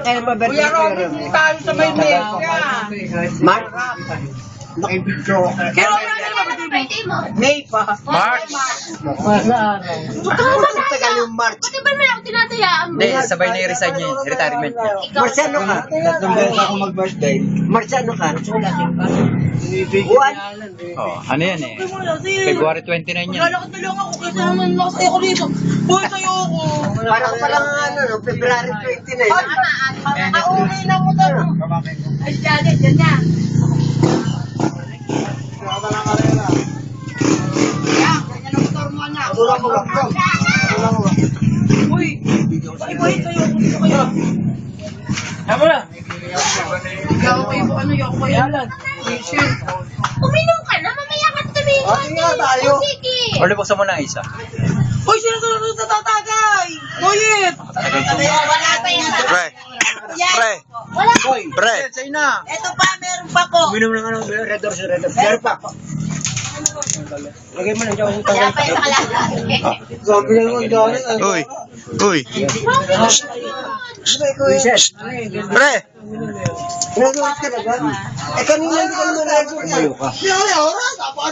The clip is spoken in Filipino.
kailan ba birthday? Kuya Robin, hindi tayo sa may mesa. Mark? Kaya Birthday mo. May pa. March. Tagal yung March. Pati ba naman ako tinatayaan mo? Hindi, sabay na i-resign niya, retirement niya. Ikaw. Marciano ka? Tatlong beses ako mag-birthday. Marciano ka? Oh, ano yan eh? February 29 yan. Lalakad na lang ako kasi naman nakasaya ko dito. Boy, tayo ako. Parang palang ano, no? February 29. Kauli na mo to. Ay, dyan na. Uy, boy, tayo ako dito kaya. Tama na. Ikaw kayo, ano yung kaya? Uminom ka na, mamaya ka tuloy. Sige nga tayo. Sige. O, lubuksan mo na isa. Uy, sinasunod sa tatagay. Boyet. Wala pa yan. Pre. Pre. Wala. Pre. Sa'yo na. Ito pa, meron pa ko. Uminom ng ano, Red Doors, Red Doors. Meron pa. Lagay mo na dyan. Wala pa yan sa kalahati. Sabi na naman galing. Uy. Uy. Pre. Red Doors ka na ba? Eh, kanina hindi ka naman Red Doors. Ayaw ka. Siya, oras. Apa